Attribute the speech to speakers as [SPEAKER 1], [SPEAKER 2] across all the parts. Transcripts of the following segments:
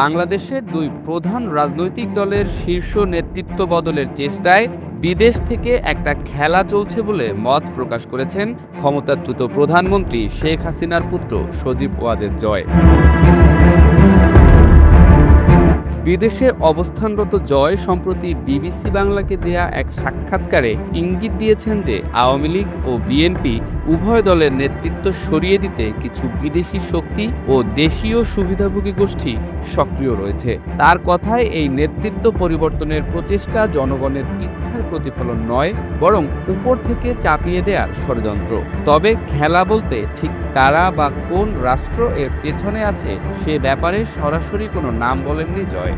[SPEAKER 1] বাংলাদেশের দুই প্রধান রাজনৈতিক দলের শীর্ষ নেতৃত্ব বদলের চেষ্টায় বিদেশ থেকে একটা খেলা চলছে বলে মত প্রকাশ করেছেন ক্ষমতাচ্যুত প্রধানমন্ত্রী শেখ হাসিনার পুত্র সজীব ওয়াজেদ জয়। বিদেশে অবস্থানরত জয় সম্প্রতি বিবিসি বাংলাকে দেয়া এক সাক্ষাৎকারে ইঙ্গিত দিয়েছেন যে আওয়ামী লীগ ও বিএনপি উভয় দলের নেতৃত্ব সরিয়ে দিতে কিছু বিদেশি শক্তি ও দেশীয় সুবিধাভোগী গোষ্ঠী সক্রিয় রয়েছে। তার কথায় এই নেতৃত্ব পরিবর্তনের প্রচেষ্টা জনগণের ইচ্ছার প্রতিফলন নয়, বরং উপর থেকে চাপিয়ে দেওয়ার ষড়যন্ত্র। তবে খেলা বলতে ঠিক কারা বা কোন রাষ্ট্র এর পেছনে আছে সে ব্যাপারে সরাসরি কোনো নাম বলেননি জয়।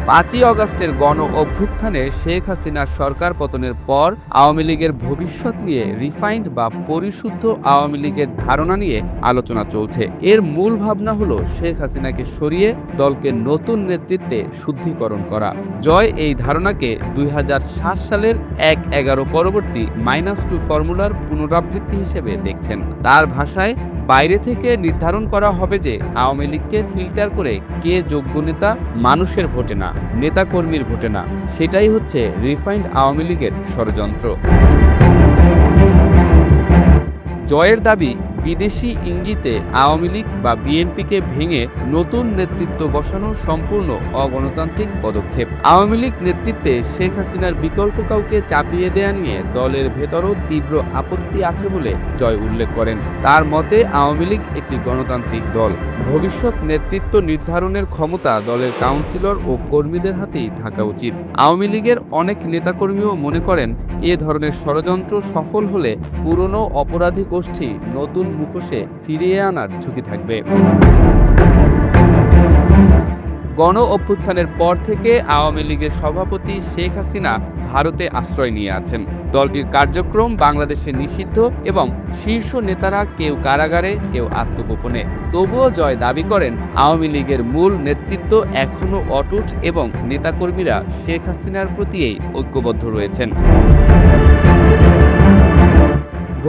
[SPEAKER 1] ৫ই আগস্টের গণ অভ্যুত্থানে শেখ হাসিনার সরকার পতনের পর আওয়ামী লীগের ভবিষ্যৎ নিয়ে রিফাইন্ড বা পরিশুদ্ধ আওয়ামী লীগের ধারণা নিয়ে আলোচনা চলছে। এর মূল ভাবনা হলো শেখ হাসিনাকে সরিয়ে দলকে নতুন নেতৃত্বে শুদ্ধিকরণ করা। জয় এই ধারণাকে ২০০৭ সালের ১/১১ পরবর্তী -2 ফর্মুলার পুনরাবৃত্তি হিসেবে দেখছেন। তার ভাষায়, বাইরে থেকে নির্ধারণ করা হবে যে আওয়ামী লীগকে ফিল্টার করে কে যোগ্য নেতা, মানুষের ভোটে না, নেতাকর্মীর ভোটে না, সেটাই হচ্ছে রিফাইন্ড আওয়ামী লীগের ষড়যন্ত্র। জয়ের দাবি, বিদেশি ইঙ্গিতে আওয়ামী লীগ বা বিএনপিকে ভেঙে নতুন নেতৃত্ব বসানো সম্পূর্ণ অগণতান্ত্রিক পদক্ষেপ। আওয়ামী লীগ নেতৃত্বে শেখ হাসিনার বিকল্প কাউকে চাপিয়ে দেয়া নিয়ে দলের ভেতরও তীব্র আপত্তি আছে বলে জয় উল্লেখ করেন। তার মতে, আওয়ামী লীগ একটি গণতান্ত্রিক দল। ভবিষ্যৎ নেতৃত্ব নির্ধারণের ক্ষমতা দলের কাউন্সিলর ও কর্মীদের হাতেই থাকা উচিত। আওয়ামী লীগের অনেক নেতাকর্মীও মনে করেন, এ ধরনের ষড়যন্ত্র সফল হলে পুরনো অপরাধী গোষ্ঠী নতুন মুখোশে ফিরিয়ে আনার ঝুঁকি থাকবে। গণ অভ্যুত্থানের পর থেকে আওয়ামী লীগের সভাপতি শেখ হাসিনা ভারতে আশ্রয় নিয়ে আছেন। দলটির কার্যক্রম বাংলাদেশে নিষিদ্ধ এবং শীর্ষ নেতারা কেউ কারাগারে, কেউ আত্মগোপনে। তবুও জয় দাবি করেন, আওয়ামী লীগের মূল নেতৃত্ব এখনও অটুট এবং নেতাকর্মীরা শেখ হাসিনার প্রতিই ঐক্যবদ্ধ রয়েছেন।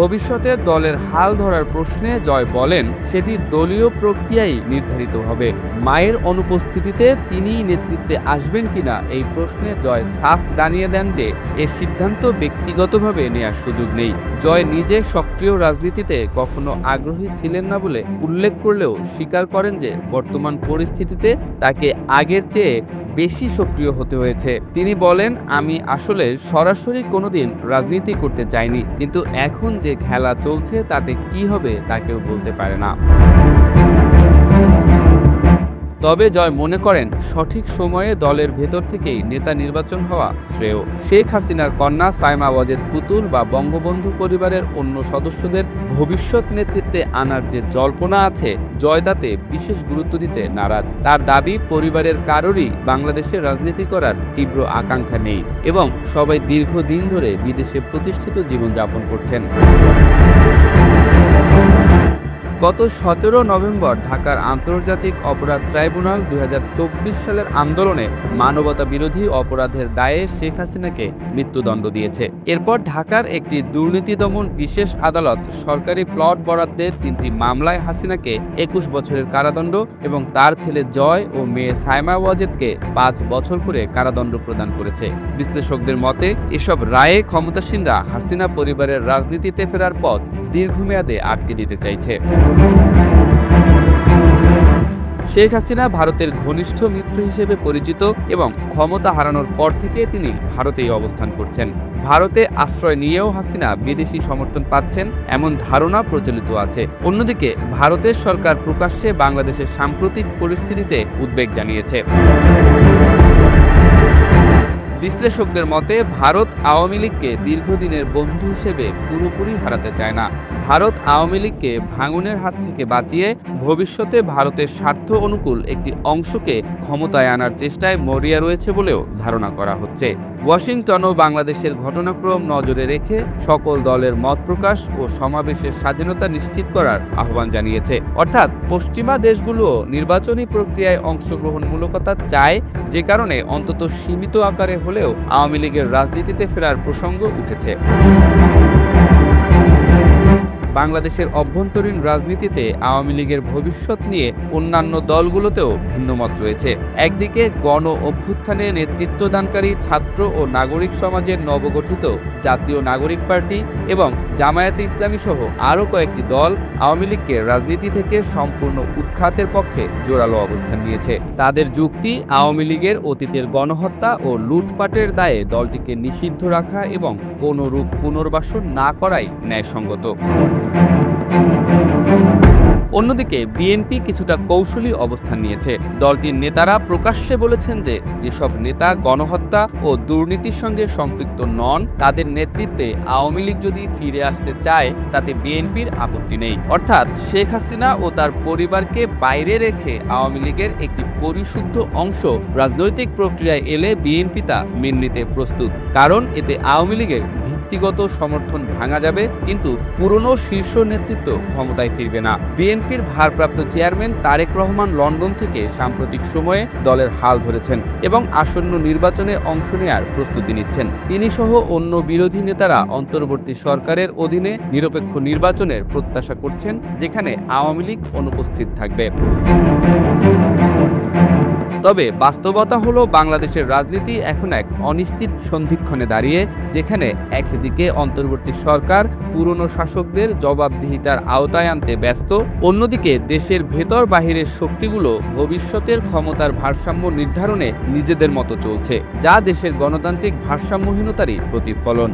[SPEAKER 1] ভবিষ্যতে দলের হাল ধরার প্রশ্নে জয় বলেন, সেটি দলীয় প্রক্রিয়ায় নির্ধারিত হবে। মায়ের অনুপস্থিতিতে তিনিই নেতৃত্বে আসবেন কিনা এই প্রশ্নে জয় সাফ জানিয়ে দেন যে এ সিদ্ধান্ত ব্যক্তিগতভাবে নেওয়ার সুযোগ নেই। জয় নিজে সক্রিয় রাজনীতিতে কখনো আগ্রহী ছিলেন না বলে উল্লেখ করলেও স্বীকার করেন যে বর্তমান পরিস্থিতিতে তাকে আগের চেয়ে বেশি সক্রিয় হতে হয়েছে। তিনি বলেন, আমি আসলে সরাসরি কোনোদিন রাজনীতি করতে চাইনি, কিন্তু এখন যে খেলা চলছে তাতে কি হবে তা কেউ বলতে পারে না। তবে জয় মনে করেন, সঠিক সময়ে দলের ভেতর থেকেই নেতা নির্বাচন হওয়া শ্রেয়। শেখ হাসিনার কন্যা সাইমা ওয়াজেদ পুতুল বা বঙ্গবন্ধু পরিবারের অন্য সদস্যদের ভবিষ্যৎ নেতৃত্বে আনার যে জল্পনা আছে, জয় তাতে বিশেষ গুরুত্ব দিতে নারাজ। তার দাবি, পরিবারের কারোরই বাংলাদেশে রাজনীতি করার তীব্র আকাঙ্ক্ষা নেই এবং সবাই দীর্ঘদিন ধরে বিদেশে প্রতিষ্ঠিত জীবনযাপন করছেন। গত ১৭ নভেম্বর ঢাকার আন্তর্জাতিক অপরাধ ট্রাইব্যুনাল ২০২৪ সালের আন্দোলনে মানবতা বিরোধী অপরাধের দায়ে শেখ হাসিনাকে মৃত্যুদণ্ড দিয়েছে। এরপর ঢাকার একটি দুর্নীতি দমন বিশেষ আদালত সরকারি প্লট বরাদ্দের ৩টি মামলায় হাসিনাকে ২১ বছরের কারাদণ্ড এবং তার ছেলে জয় ও মেয়ে সাইমা ওয়াজেদকে ৫ বছর করে কারাদণ্ড প্রদান করেছে। বিশ্লেষকদের মতে, এসব রায়ে ক্ষমতাসীনরা হাসিনা পরিবারের রাজনীতিতে ফেরার পথ দীর্ঘমেয়াদে আটকে দিতে চাইছে। শেখ হাসিনা ভারতের ঘনিষ্ঠ মিত্র হিসেবে পরিচিত এবং ক্ষমতা হারানোর পর থেকে তিনি ভারতেই অবস্থান করছেন। ভারতে আশ্রয় নিয়েও হাসিনা বিদেশি সমর্থন পাচ্ছেন এমন ধারণা প্রচলিত আছে। অন্যদিকে ভারতের সরকার প্রকাশ্যে বাংলাদেশের সাম্প্রতিক পরিস্থিতিতে উদ্বেগ জানিয়েছে। বিশ্লেষকদের মতে, ভারত আওয়ামী লীগকে দীর্ঘদিনের বন্ধু হিসেবে পুরোপুরি হারাতে চায় না। ভারত আওয়ামী লীগকে ভাঙনের হাত থেকে বাঁচিয়ে ভবিষ্যতে ভারতের স্বার্থ অনুকূল একটি অংশকে ক্ষমতায় আনার চেষ্টায় মরিয়া রয়েছে বলেও ধারণা করা হচ্ছে। ওয়াশিংটনও বাংলাদেশের ঘটনাক্রম নজরে রেখে সকল দলের মত প্রকাশ ও সমাবেশের স্বাধীনতা নিশ্চিত করার আহ্বান জানিয়েছে। অর্থাৎ পশ্চিমা দেশগুলো নির্বাচনী প্রক্রিয়ায় অংশগ্রহণমূলকতা চায়, যে কারণে অন্তত সীমিত আকারে হলেও আওয়ামী লীগের রাজনীতিতে ফেরার প্রসঙ্গ উঠেছে। বাংলাদেশের অভ্যন্তরীণ রাজনীতিতে আওয়ামী লীগের ভবিষ্যৎ নিয়ে অন্যান্য দলগুলোতেও ভিন্নমত রয়েছে। একদিকে গণ অভ্যুত্থানে নেতৃত্বদানকারী ছাত্র ও নাগরিক সমাজের নবগঠিত জাতীয় নাগরিক পার্টি এবং জামায়াতে ইসলামী সহ আরও কয়েকটি দল আওয়ামী লীগকে রাজনীতি থেকে সম্পূর্ণ উৎখাতের পক্ষে জোরালো অবস্থান নিয়েছে। তাদের যুক্তি, আওয়ামী লীগের অতীতের গণহত্যা ও লুটপাটের দায়ে দলটিকে নিষিদ্ধ রাখা এবং কোনরূপ পুনর্বাসন না করাই ন্যায়সঙ্গত। অন্যদিকে বিএনপি কিছুটা কৌশলী অবস্থান নিয়েছে। দলটির নেতারা প্রকাশ্যে বলেছেন যে যেসব নেতা গণহত্যা ও দুর্নীতির সঙ্গে সম্পৃক্ত নন, তাদের নেতৃত্বে আওয়ামী লীগ যদি ফিরে আসতে চায় তাতে বিএনপির আপত্তি নেই। অর্থাৎ শেখ হাসিনা ও তার পরিবারকে বাইরে রেখে আওয়ামী লীগের একটি পরিশুদ্ধ অংশ রাজনৈতিক প্রক্রিয়ায় এলে বিএনপি তা মেনে নিতে প্রস্তুত। কারণ এতে আওয়ামী লীগের ভিত্তিগত সমর্থন ভাঙা যাবে, কিন্তু পুরনো শীর্ষ নেতৃত্ব ক্ষমতায় ফিরবে না। বিএনপির ভারপ্রাপ্ত চেয়ারম্যান তারেক রহমান লন্ডন থেকে সাম্প্রতিক সময়ে দলের হাল ধরেছেন এবং আসন্ন নির্বাচনে অংশ নেয়ার প্রস্তুতি নিচ্ছেন। তিনি সহ অন্য বিরোধী নেতারা অন্তর্বর্তী সরকারের অধীনে নিরপেক্ষ নির্বাচনের প্রত্যাশা করছেন, যেখানে আওয়ামী লীগ অনুপস্থিত থাকবে। তবে বাস্তবতা হলো বাংলাদেশের রাজনীতি এখন এক অনিশ্চিত সন্ধিক্ষণে দাঁড়িয়ে, যেখানে একদিকে অন্তর্বর্তী সরকার পুরনো শাসকদের জবাবদিহিতার আওতায় আনতে ব্যস্ত, অন্যদিকে দেশের ভেতর বাহিরের শক্তিগুলো ভবিষ্যতের ক্ষমতার ভারসাম্য নির্ধারণে নিজেদের মতো চলছে, যা দেশের গণতান্ত্রিক ভারসাম্যহীনতারই প্রতিফলন।